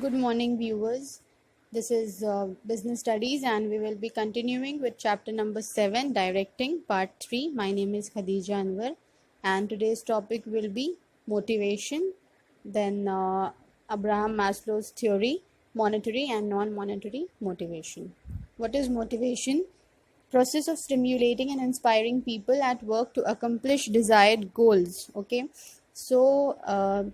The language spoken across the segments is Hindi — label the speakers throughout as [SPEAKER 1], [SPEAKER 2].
[SPEAKER 1] Good morning, viewers. This is Business Studies, and we will be continuing with chapter number 7, Directing, Part 3. My name is Khadija Anwar, and today's topic will be motivation, then Abraham Maslow's theory, monetary and non monetary motivation. What is motivation? Process of stimulating and inspiring people at work to accomplish desired goals. Okay, so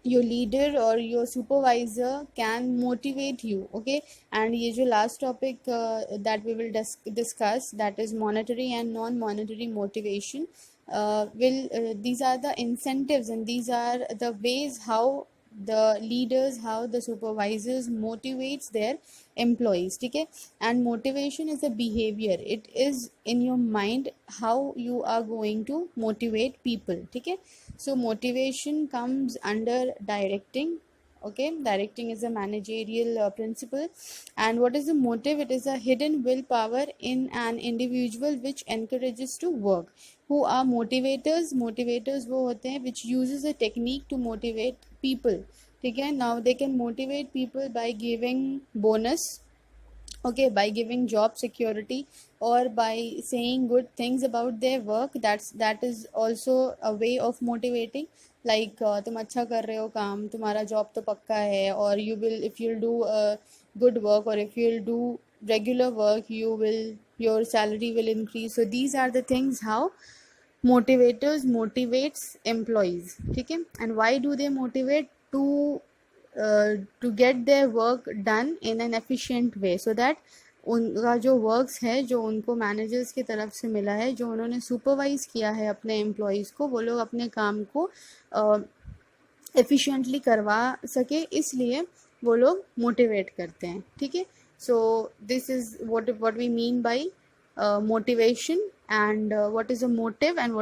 [SPEAKER 1] your leader or your supervisor can motivate you. Okay, and ये जो last topic that we will discuss, that is monetary and non-monetary motivation, will these are the incentives and these are the ways how the leaders, how the supervisors motivates their employees. ठीक है, and motivation is a behavior, it is in your mind how you are going to motivate people. ठीक है, so motivation comes under directing. Okay, directing is a managerial principle. And what is the motive? It is a hidden willpower in an individual which encourages to work. Who are motivators? Motivators वो होते हैं which uses a technique to motivate people. ठीक है, now they can motivate people by giving bonus, okay, by giving job security, or by saying good things about their work. That is also a way of motivating. Like तुम अच्छा कर रहे हो काम, तुम्हारा जॉब तो पक्का है, or you will, if you'll do good work, or if you'll do regular work, your salary will increase. So these are the things how motivators motivates employees. ठीक है, and why do they motivate? To get their work done in an efficient way, so that उनका जो वर्क्स है, जो उनको मैनेजर्स की तरफ से मिला है, जो उन्होंने सुपरवाइज किया है अपने एम्प्लॉयज़ को, वो लोग अपने काम को एफिशिएंटली करवा सके, इसलिए वो लोग मोटिवेट करते हैं. ठीक है, so this is what we mean by motivation, and what is a motive, and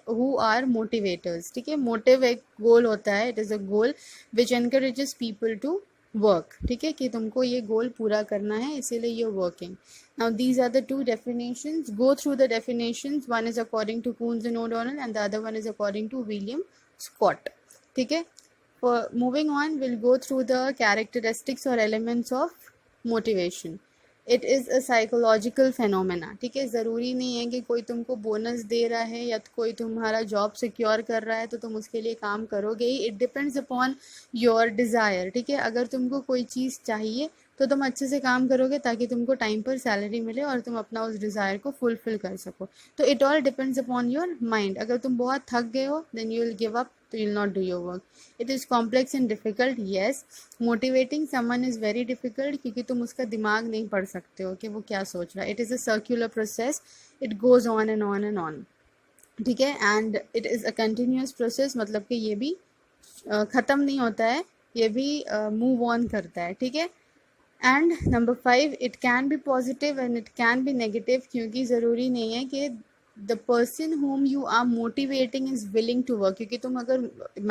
[SPEAKER 1] who are motivators. ठीक है, मोटिव एक गोल होता है, it is a goal which encourages people to work. ठीक है, कि तुमको ये गोल पूरा करना है, इसीलिए you're working. Now these are the two definitions. Go through the definitions. One is according to Coons and O'Donnell, and the other one is according to William Scott. ठीक है, for moving on, we'll go through the characteristics or elements of motivation. It is a psychological phenomena. ठीक है, ज़रूरी नहीं है कि कोई तुमको बोनस दे रहा है या कोई तुम्हारा जॉब सिक्योर कर रहा है तो तुम उसके लिए काम करोगे ही. It depends upon your desire. ठीक है, अगर तुमको कोई चीज़ चाहिए तो तुम अच्छे से काम करोगे ताकि तुमको टाइम पर सैलरी मिले और तुम अपना उस डिज़ायर को फुलफिल कर सको. तो it all depends upon your mind. अगर तुम बहुत थक गए हो, then you will give up, तो you'll not do your work. It is complex and difficult, yes. Motivating someone is very difficult क्योंकि तुम उसका दिमाग नहीं पढ़ सकते हो कि वो क्या सोच रहा है. It is a circular process. It goes on and on and on. ठीक है, and it is a continuous process, मतलब कि ये भी ख़त्म नहीं होता है, ये भी move on करता है. ठीक है, and number 5, it can be positive and it can be negative, क्योंकि ज़रूरी नहीं है कि the person whom you are motivating is willing to work. क्योंकि तुम अगर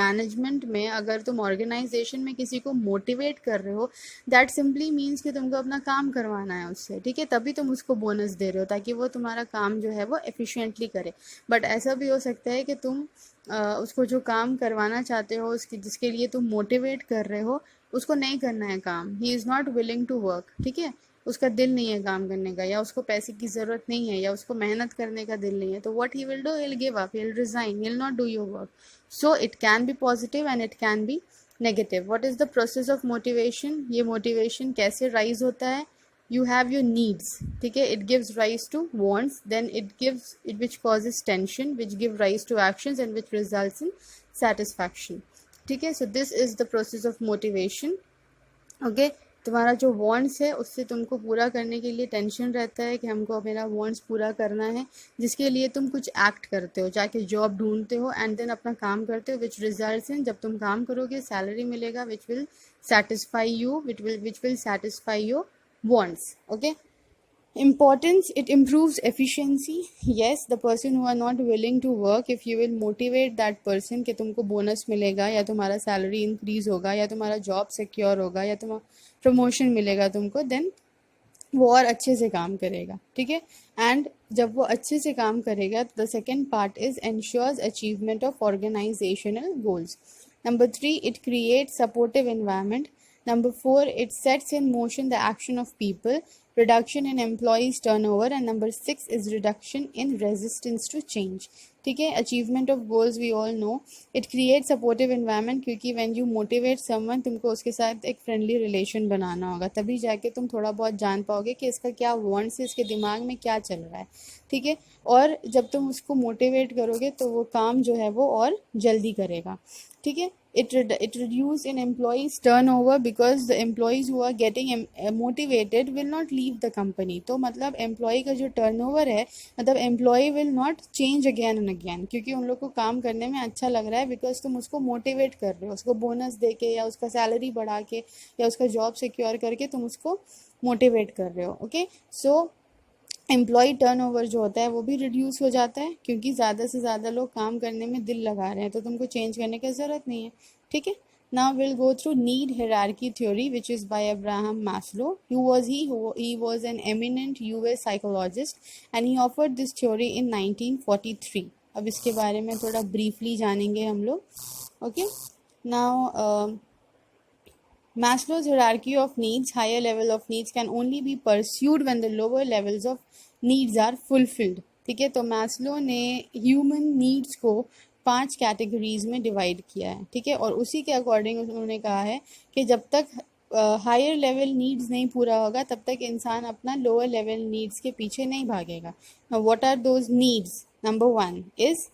[SPEAKER 1] मैनेजमेंट में, अगर तुम ऑर्गेनाइजेशन में किसी को मोटिवेट कर रहे हो, दैट सिंपली मीन्स कि तुमको अपना काम करवाना है उससे. ठीक है, तभी तुम उसको बोनस दे रहे हो ताकि वो तुम्हारा काम जो है वो एफिशिएंटली करे. बट ऐसा भी हो सकता है कि तुम उसको जो काम करवाना चाहते हो, उसकी जिसके लिए तुम मोटिवेट कर रहे हो, उसको नहीं करना है काम. He is not willing to work. ठीक है, उसका दिल नहीं है काम करने का, या उसको पैसे की ज़रूरत नहीं है, या उसको मेहनत करने का दिल नहीं है. तो what he will do, he will give up, he will resign, he will not do your work. So it can be positive and it can be negative. What is the process of motivation? ये मोटिवेशन कैसे राइज होता है? You have your needs. ठीक है, it gives rise to wants, then it which causes tension, which give rise to actions, and which results in satisfaction. ठीक है, so this is the process of motivation. okay, तुम्हारा जो wants है उससे तुमको पूरा करने के लिए टेंशन रहता है कि हमको मेरा wants पूरा करना है, जिसके लिए तुम कुछ एक्ट करते हो, जाके जॉब ढूंढते हो, एंड देन अपना काम करते हो, विच रिजल्ट्स इन, जब तुम काम करोगे सैलरी मिलेगा, which will satisfy you, which will satisfy your wants. Okay, importance, it improves efficiency. Yes, the person who are not willing to work, if you will motivate that person कि तुमको बोनस मिलेगा, या तुम्हारा सैलरी इंक्रीज होगा, या तुम्हारा जॉब सिक्योर होगा, या तुम्हारा प्रमोशन मिलेगा तुमको, देन वो और अच्छे से काम करेगा. ठीक है, एंड जब वो अच्छे से काम करेगा, the second part is ensures achievement of organisational goals. Number 3, it create supportive environment. Number 4, it sets in motion the action of people, reduction in employees turnover, and number 6 is reduction in resistance to change. ठीक है, achievement of goals we all know. It create supportive environment, क्योंकि व्हेन यू मोटिवेट समवन, तुमको उसके साथ एक फ्रेंडली रिलेशन बनाना होगा, तभी जाके तुम थोड़ा बहुत जान पाओगे कि इसका क्या वांट्स है, इसके दिमाग में क्या चल रहा है. ठीक है, और जब तुम उसको मोटिवेट करोगे तो वो काम जो है वो और जल्दी करेगा. ठीक है, it reduce in employees turnover because the employees who are getting motivated will not leave the company. तो मतलब employee का जो turnover है, मतलब employee will not change again and again, क्योंकि उन लोग को काम करने में अच्छा लग रहा है, बिकॉज तुम उसको मोटिवेट कर रहे हो, उसको बोनस दे के या उसका सैलरी बढ़ा के या उसका जॉब सिक्योर करके तुम उसको मोटिवेट कर रहे हो. ओके, सो एम्प्लॉय टर्नओवर जो होता है वो भी रिड्यूस हो जाता है, क्योंकि ज़्यादा से ज़्यादा लोग काम करने में दिल लगा रहे हैं, तो तुमको चेंज करने की ज़रूरत नहीं है. ठीक है, now will go through need hierarchy theory which is by Abraham Maslow. he was an eminent US psychologist and he offered this theory in 1943. अब इसके बारे में थोड़ा ब्रीफली जानेंगे हम लोग. Okay, now Maslow's hierarchy of needs, higher level of needs can only be pursued when the lower levels of needs are fulfilled. ठीक है, तो मैस्लो ने ह्यूमन नीड्स को 5 कैटेगरीज में डिवाइड किया है. ठीक है, और उसी के अकॉर्डिंग उन्होंने कहा है कि जब तक हायर लेवल नीड्स नहीं पूरा होगा तब तक इंसान अपना लोअर लेवल नीड्स के पीछे नहीं भागेगा. What are those needs? Number 1 is,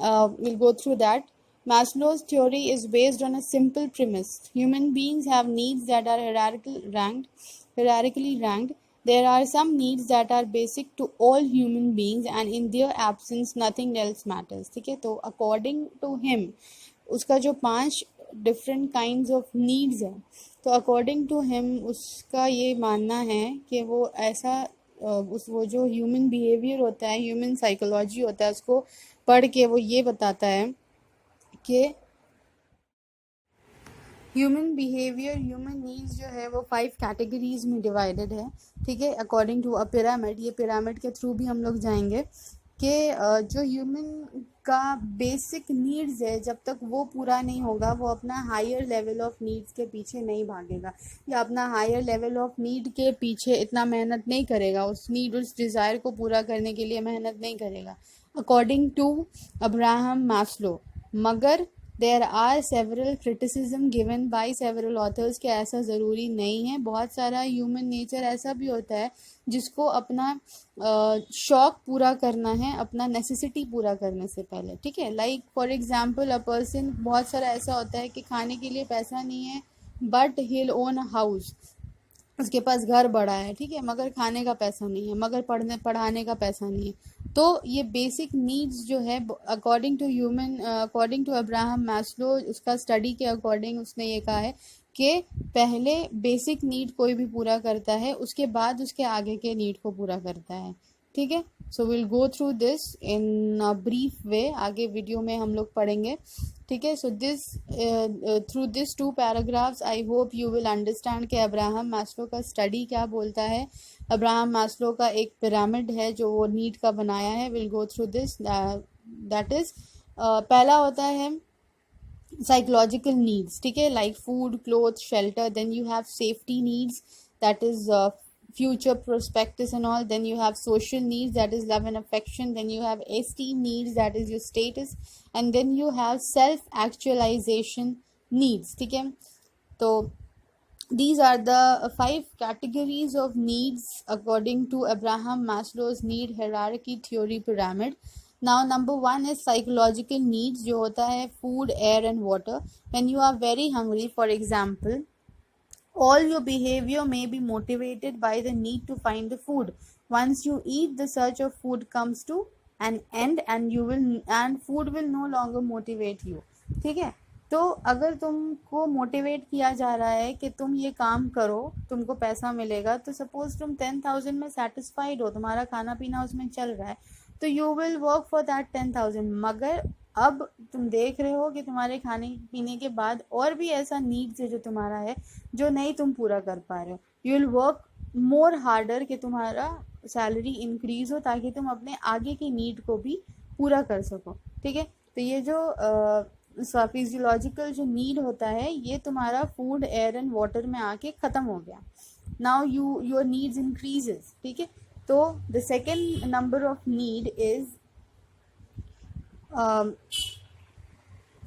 [SPEAKER 1] we'll go through that. Maslow's theory is based on a simple premise. Human beings have needs that are hierarchically ranked. There are some needs that are basic to all human beings and in their absence nothing else matters. ठीक है, तो according to him उसका जो 5 different kinds of needs है, तो according to him उसका ये मानना है कि वो ऐसा वो जो ह्यूमन बिहेवियर होता है, ह्यूमन साइकोलॉजी होता है, उसको पढ़ के वो ये बताता है कि ह्यूमन बिहेवियर, ह्यूमन नीड्स जो है वो 5 कैटेगरीज में डिवाइडेड है. ठीक है, अकॉर्डिंग टू अ पिरामिड. ये पिरामिड के थ्रू भी हम लोग जाएंगे कि जो ह्यूमन का बेसिक नीड्स है, जब तक वो पूरा नहीं होगा वो अपना हायर लेवल ऑफ नीड्स के पीछे नहीं भागेगा, या अपना हायर लेवल ऑफ नीड के पीछे इतना मेहनत नहीं करेगा, उस नीड, उस डिज़ायर को पूरा करने के लिए मेहनत नहीं करेगा, अकॉर्डिंग टू अब्राहम मैस्लो. मगर there are several criticism given by several authors कि ऐसा ज़रूरी नहीं है. बहुत सारा ह्यूमन नेचर ऐसा भी होता है जिसको अपना शौक पूरा करना है अपना नेसेसिटी पूरा करने से पहले. ठीक है, like for example a person, बहुत सारा ऐसा होता है कि खाने के लिए पैसा नहीं है but he will own a house, उसके पास घर बड़ा है. ठीक है, मगर खाने का पैसा नहीं है, मगर पढ़ाने का पैसा नहीं है. तो ये बेसिक नीड्स जो है अकॉर्डिंग टू अब्राहम मैस्लो, उसका स्टडी के अकॉर्डिंग उसने ये कहा है कि पहले बेसिक नीड कोई भी पूरा करता है, उसके बाद उसके आगे के नीड को पूरा करता है. ठीक है, so will go through this in a brief way, आगे वीडियो में हम लोग पढ़ेंगे. ठीक है, so this through this 2 paragraphs I hope you will understand कि अब्राहम मैस्लो का स्टडी क्या बोलता है. अब्राहम मैस्लो का एक पिरामिड है जो वो नीड का बनाया है. Will go through this. That is, पहला होता है साइकोलॉजिकल नीड्स. ठीक है, like food, cloth, shelter. Then you have safety needs, that is future prospectus and all. Then you have social needs, that is love and affection. Then you have esteem needs, that is your status. And then you have self actualization needs. ठीक है, तो these are the 5 categories of needs according to Abraham Maslow's need hierarchy theory pyramid. Now number 1 is psychological needs, जो होता है food, air and water. When you are very hungry, for example, all your behavior may be motivated by the need to find the food. Once you eat, the search of food comes to an end and food will no longer motivate you. ठीक है, तो अगर तुमको मोटिवेट किया जा रहा है कि तुम ये काम करो, तुमको पैसा मिलेगा, तो सपोज तुम 10,000 में सेटिस्फाइड हो, तुम्हारा खाना पीना उसमें चल रहा है, तो you will work for that 10,000. मगर अब तुम देख रहे हो कि तुम्हारे खाने पीने के बाद और भी ऐसा नीड्स है जो तुम्हारा है जो नहीं तुम पूरा कर पा रहे हो. You will work more harder कि तुम्हारा सैलरी इंक्रीज हो ताकि तुम अपने आगे की नीड को भी पूरा कर सको. ठीक है, तो ये जो फिजियोलॉजिकल जो नीड होता है ये तुम्हारा फूड, एयर एंड वाटर में आके ख़त्म हो गया. Now your needs increases. ठीक है, तो the second number of need is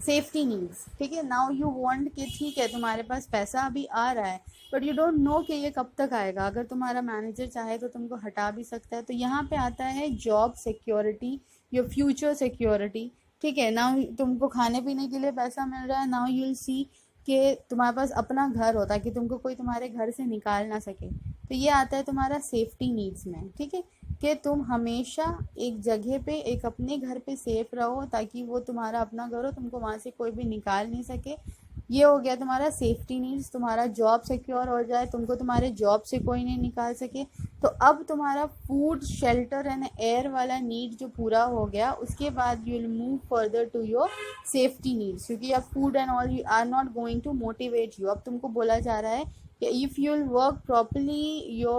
[SPEAKER 1] safety needs. ठीक है, नाउ यू वांट कि ठीक है तुम्हारे पास पैसा अभी आ रहा है बट यू डोंट नो कि ये कब तक आएगा. अगर तुम्हारा मैनेजर चाहे तो तुमको हटा भी सकता है. तो यहाँ पे आता है job security, your future security. ठीक है, नाउ तुमको खाने पीने के लिए पैसा मिल रहा है. नाउ यू विल सी कि तुम्हारे पास अपना घर होता है कि तुमको कोई तुम्हारे घर से निकाल ना सके. तो ये आता है तुम्हारा सेफ्टी नीड्स में. ठीक है, कि तुम हमेशा एक जगह पे, एक अपने घर पे सेफ रहो ताकि वो तुम्हारा अपना घर हो, तुमको वहाँ से कोई भी निकाल नहीं सके. ये हो गया तुम्हारा सेफ्टी नीड्स. तुम्हारा जॉब सिक्योर हो जाए, तुमको तुम्हारे जॉब से कोई नहीं निकाल सके. तो अब तुम्हारा फूड, शेल्टर एंड एयर वाला नीड जो पूरा हो गया, उसके बाद you will move further to your safety needs. क्योंकि अब food and all you are not going to motivate you. अब तुमको बोला जा रहा है if you will work properly, you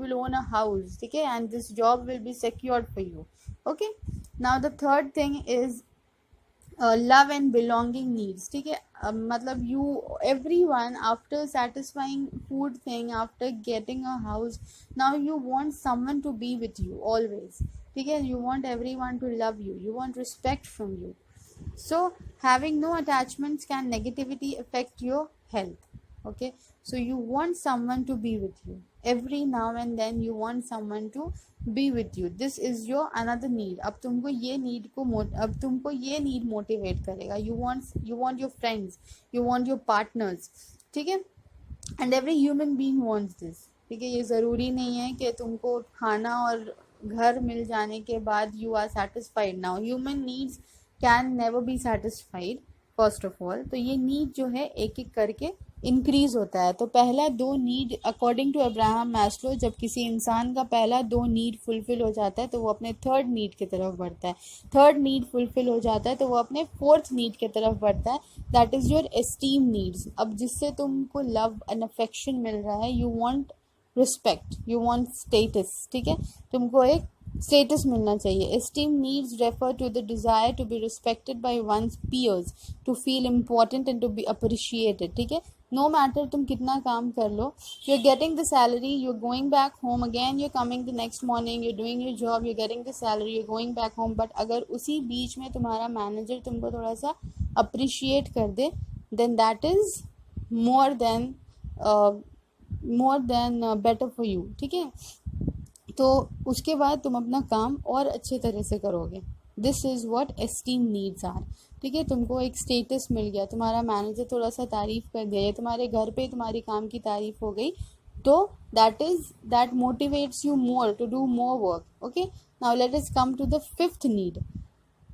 [SPEAKER 1] will own a house. ठीक है, and this job will be secured for you. Okay, now the third thing is love and belonging needs. ठीक है, मतलब you, everyone, after satisfying food thing, after getting a house, now you want someone to be with you always. ठीक है, you want everyone to love you, you want respect from you. So having no attachments can negatively affect your health. Okay, so you want someone to be with you every now and then. You want someone to be with you. This is your another need. अब तुमको ये नीड मोटिवेट करेगा. you want your friends, you want your partners. ठीक है, and every human being wants this. ठीक है, ये ज़रूरी नहीं है कि तुमको खाना और घर मिल जाने के बाद you are satisfied. now human needs can never be satisfied first of all. तो ये नीड जो है एक एक करके इंक्रीज होता है. तो पहला 2 need according to Abraham Maslow, जब किसी इंसान का पहला 2 नीड फुलफिल हो जाता है तो वो अपने थर्ड नीड की तरफ बढ़ता है. थर्ड नीड फुलफिल हो जाता है तो वो अपने फोर्थ नीड की तरफ बढ़ता है. That is your esteem needs. अब जिससे तुमको लव एंड अफेक्शन मिल रहा है, you want respect, you want status. ठीक है, तुमको एक स्टेटस मिलना चाहिए. Esteem needs refer to the desire to be respected by one's peers, to feel important and to be appreciated. ठीक है, नो मैटर तुम कितना काम कर लो, you are getting the salary, you are going back home again, you are coming the next morning, you are doing your job, you are getting the salary, you are going back home. But अगर उसी बीच में तुम्हारा मैनेजर तुमको थोड़ा सा अप्रिशिएट कर दे, then that is more than better for you. ठीक है, तो उसके बाद तुम अपना काम और अच्छे तरह से करोगे. This is what esteem needs are. ठीक है, तुमको एक स्टेटस मिल गया, तुम्हारा मैनेजर थोड़ा सा तारीफ़ कर दिया, या तुम्हारे घर पे तुम्हारी काम की तारीफ़ हो गई, तो that motivates you more to do more work. Okay, now let us come to the fifth need.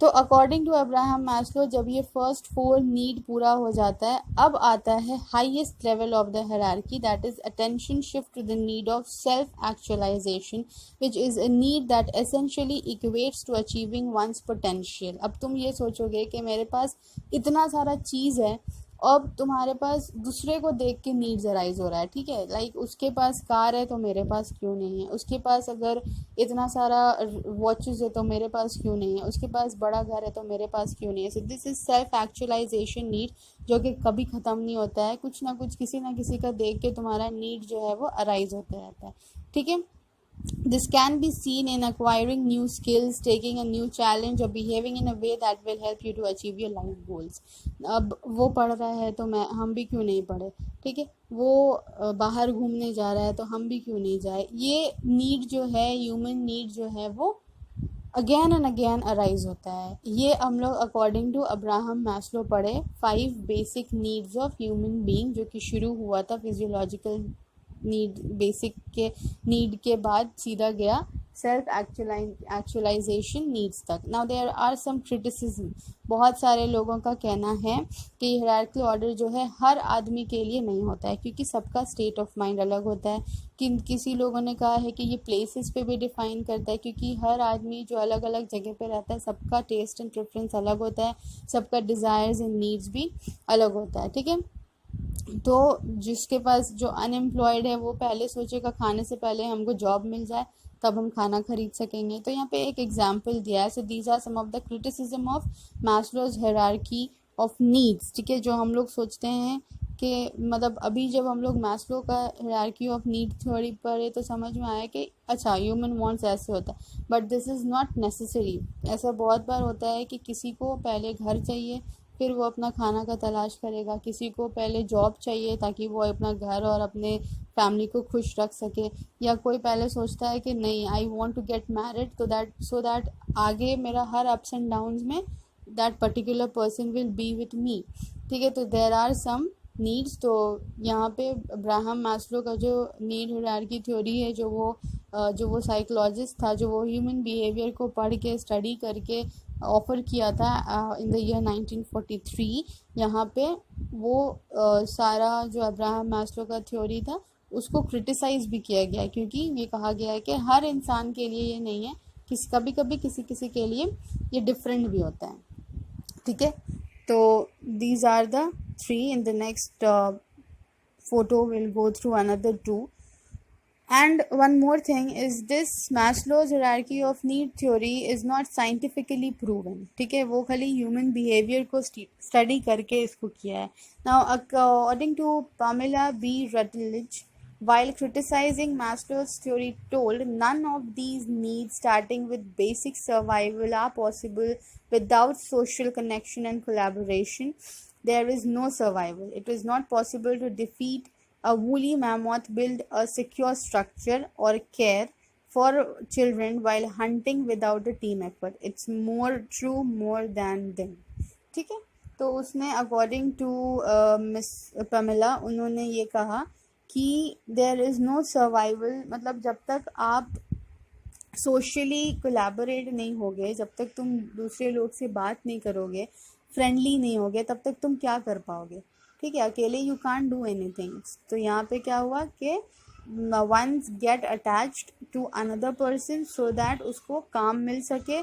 [SPEAKER 1] तो अकॉर्डिंग टू अब्राहम मैस्लो, जब ये फर्स्ट 4 नीड पूरा हो जाता है, अब आता है highest level of the hierarchy, that is attention shift to the need of self actualization, which is a need that essentially equates to achieving one's potential. अब तुम ये सोचोगे कि मेरे पास इतना सारा चीज़ है, अब तुम्हारे पास दूसरे को देख के नीड्स अराइज हो रहा है. ठीक है, लाइक उसके पास कार है तो मेरे पास क्यों नहीं है, उसके पास अगर इतना सारा वॉचेस है तो मेरे पास क्यों नहीं है, उसके पास बड़ा घर है तो मेरे पास क्यों नहीं है. So this is self actualization need, जो कि कभी ख़त्म नहीं होता है. कुछ ना कुछ किसी ना किसी का देख के तुम्हारा नीड जो है वो अराइज होता रहता है. ठीक है, this can be seen in acquiring new skills, taking a new challenge, or behaving in a way that will help you to achieve your life goals. अब वो पढ़ रहा है तो हम भी क्यों नहीं पढ़े. ठीक है, वो बाहर घूमने जा रहा है तो हम भी क्यों नहीं जाए. ये नीड जो है, ह्यूमन नीड जो है, वो अगेन एंड अगेन अराइज होता है. ये हम लोग अकॉर्डिंग टू अब्राहम मैस्लो पढ़े 5 basic needs of human being, जो कि शुरू हुआ था फिजियोलॉजिकल नीड, बेसिक के नीड के बाद सीधा गया सेल्फ एक्चुअलाइजेशन नीड्स तक. Now there are some criticism. बहुत सारे लोगों का कहना है कि हायरार्किकल ऑर्डर जो है हर आदमी के लिए नहीं होता है, क्योंकि सबका स्टेट ऑफ माइंड अलग होता है. किसी लोगों ने कहा है कि ये प्लेसेस पे भी डिफाइन करता है, क्योंकि हर आदमी जो अलग अलग जगह पे रहता है, सबका टेस्ट एंड प्रेफरेंस अलग होता है, सबका डिज़ायर्स एंड नीड्स भी अलग होता है. ठीक है, तो जिसके पास जो अनएम्प्लॉयड है वो पहले सोचेगा खाने से पहले हमको जॉब मिल जाए, तब हम खाना खरीद सकेंगे। तो यहाँ पे एक एग्जाम्पल दिया है। So these are some of the criticism of Maslow's hierarchy of needs, ठीक है। जो हम लोग सोचते हैं कि मतलब अभी जब हम लोग मैस्लो का हायरार्की ऑफ नीड थ्योरी पढ़े तो समझ में आया कि अच्छा ह्यूमन वांट्स ऐसे होता है, but this is not necessary. ऐसा बहुत बार होता है कि किसी को पहले घर चाहिए, फिर वो अपना खाना का तलाश करेगा। किसी को पहले जॉब चाहिए ताकि वो अपना घर और अपने फैमिली को खुश रख सके, या कोई पहले सोचता है कि नहीं I want to get married तो दैट आगे मेरा हर अप्स एंड डाउन्स में that particular person will be with me, ठीक है। तो देर आर सम नीड्स। तो यहाँ पे अब्राहम मैस्लो का जो नीड हायरार्की थ्योरी है, जो वो साइकोलॉजिस्ट था, जो वो ह्यूमन बिहेवियर को पढ़ के स्टडी करके ऑफर किया था इन द ईयर 1943, यहाँ पे वो सारा जो अब्राहम मैस्लो का थ्योरी था उसको क्रिटिसाइज भी किया गया, क्योंकि ये कहा गया है कि हर इंसान के लिए ये नहीं है, कभी कभी किसी किसी के लिए ये डिफरेंट भी होता है, ठीक है। तो these are the three. In the next photo we'll go through another two. And one more thing is this Maslow's hierarchy of need theory is not scientifically proven, ठीक है। वो खाली ह्यूमन बिहेवियर को स्टडी करके इसको किया है। Now according to Pamela B. Rutledge, while criticizing Maslow's theory, told none of these needs starting with basic survival are possible without social connection and collaboration. There is no survival. It is not possible to defeat a woolly mammoth, build a secure structure or care for children while hunting without a team effort. It's more true more than them, ठीक है। तो उसने अकॉर्डिंग टू मिस पमेला उन्होंने ये कहा कि देयर इज़ नो सर्वाइवल, मतलब जब तक आप सोशली कोलैबोरेट नहीं होगे, जब तक तुम दूसरे लोग से बात नहीं करोगे, फ्रेंडली नहीं होगे, तब तक तुम क्या कर पाओगे, ठीक है। अकेले यू कांट डू एनीथिंग। तो यहाँ पे क्या हुआ कि once get attached to another person so that उसको काम मिल सके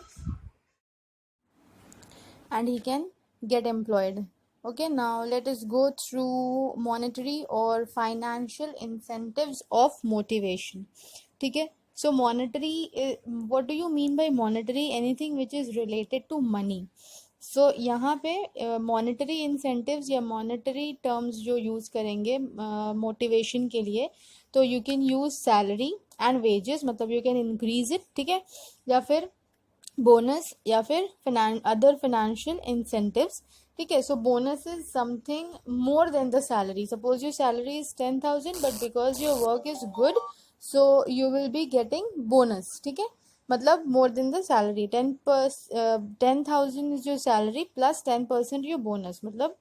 [SPEAKER 1] and he can get employed. Okay, now let us go through monetary or financial incentives of motivation, ठीक है। So monetary, what do you mean by monetary? Anything which is related to money. So यहाँ पे monetary incentives या monetary terms जो use करेंगे motivation के लिए, तो you can use salary and wages, मतलब you can increase it, ठीक है, या फिर बोनस, या फिर अदर फाइनेंशियल इंसेंटिव्स, ठीक है। सो bonus is something more than the salary. Suppose your salary is 10,000 but because your work is good so you will be getting bonus, ठीक है। मतलब more than the salary 10,000 is your salary plus 10% your bonus, मतलब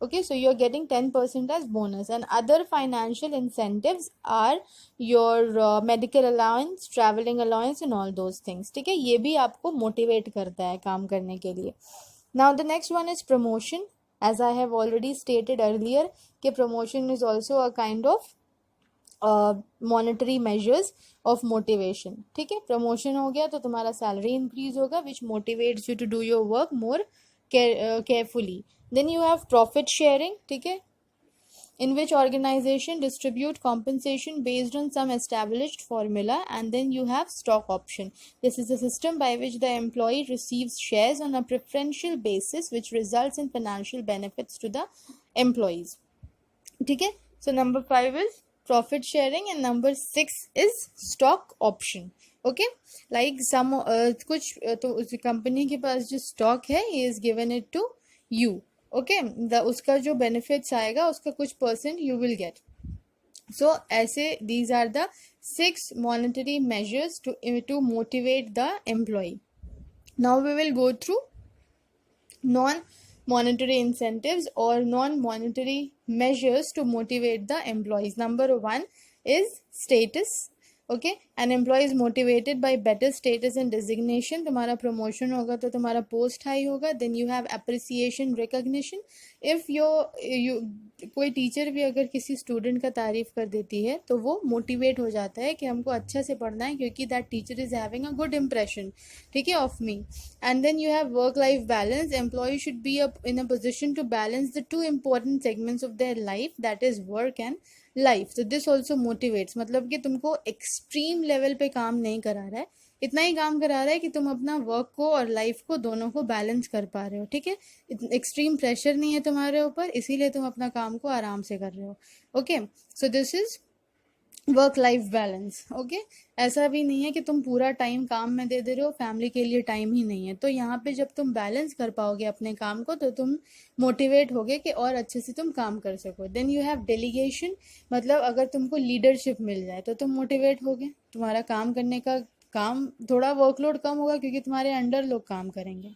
[SPEAKER 1] okay, so you're getting 10% as bonus. And other financial incentives are your medical allowance, traveling allowance and all those things, ठीक है। ये भी आपको मोटिवेट करता है काम करने के लिए। Now the next one is promotion. As I have already stated earlier कि promotion is also a kind of monetary measures of motivation, ठीक है। promotion हो गया तो तुम्हारा salary increase होगा which motivates you to do your work more carefully. Then you have profit sharing, ठीक है, in which organization distribute compensation based on some established formula. And then you have stock option. This is a system by which the employee receives shares on a preferential basis which results in financial benefits to the employees, ठीक है। So number 5 is profit sharing and number 6 is stock option, okay। Like some कुछ तो उस कंपनी के पास जो स्टॉक है he is given it to you, okay, उसका जो बेनिफिट्स आएगा उसका कुछ percent you will get. So ऐसे these are the 6 monetary measures to motivate the employee. Now we will go through non-monetary incentives or non-monetary measures to motivate the employees. Number 1 is status, okay. An employee is motivated by better status and designation. तुम्हारा प्रमोशन होगा तो तुम्हारा पोस्ट हाई होगा। Then you have appreciation, recognition. If कोई टीचर भी अगर किसी स्टूडेंट का तारीफ कर देती है तो वो मोटिवेट हो जाता है कि हमको अच्छा से पढ़ना है, क्योंकि that teacher is having a good impression, ठीक है, of me. And then you have work life balance. Employee should be in a position to balance the two important segments of their life, that is work and life. तो दिस ऑल्सो मोटिवेट्स, मतलब कि तुमको एक्सट्रीम लेवल पे काम नहीं करा रहा है, इतना ही काम करा रहा है कि तुम अपना वर्क को और लाइफ को दोनों को बैलेंस कर पा रहे हो, ठीक है. एक्सट्रीम प्रेशर नहीं है तुम्हारे ऊपर, इसीलिए तुम अपना काम को आराम से कर रहे हो. Okay, so this is work life balance. Okay, ऐसा भी नहीं है कि तुम पूरा टाइम काम में दे रहे हो, फैमिली के लिए टाइम ही नहीं है. तो यहाँ पे जब तुम बैलेंस कर पाओगे अपने काम को तो तुम मोटिवेट होगे कि और अच्छे से तुम काम कर सको. देन यू हैव डेलीगेशन, मतलब अगर तुमको लीडरशिप मिल जाए तो तुम मोटिवेट होगे, तुम्हारा काम करने का काम थोड़ा वर्कलोड कम होगा क्योंकि तुम्हारे अंडर लोग काम करेंगे.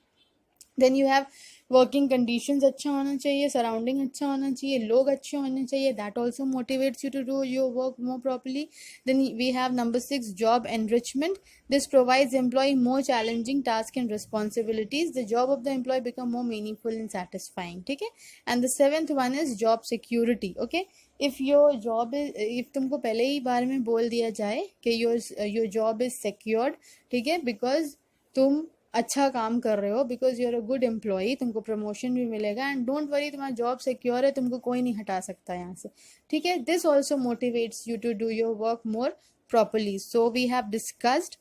[SPEAKER 1] Then you have working conditions अच्छा होना चाहिए, सराउंडिंग अच्छा होना चाहिए, लोग अच्छे होने चाहिए, that also motivates you to do your work more properly. Then we have number 6, job enrichment. This provides employee more challenging task and responsibilities. The job of the employee become more meaningful and satisfying, ठीक है. And the 7th one is job security. Okay, if your job is, if तुमको पहले ही बार में बोल दिया जाए कि योर जॉब इज सिक्योर्ड, ठीक है, बिकॉज तुम अच्छा काम कर रहे हो, because you are a good employee, तुमको प्रमोशन भी मिलेगा. एंड डोंट वरी, तुम्हारा जॉब सिक्योर है, तुमको कोई नहीं हटा सकता यहाँ से, ठीक है. This also motivates you to do your work more properly. So we have discussed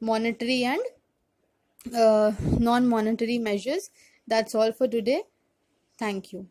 [SPEAKER 1] monetary and non-monetary measures. That's all for today. Thank you.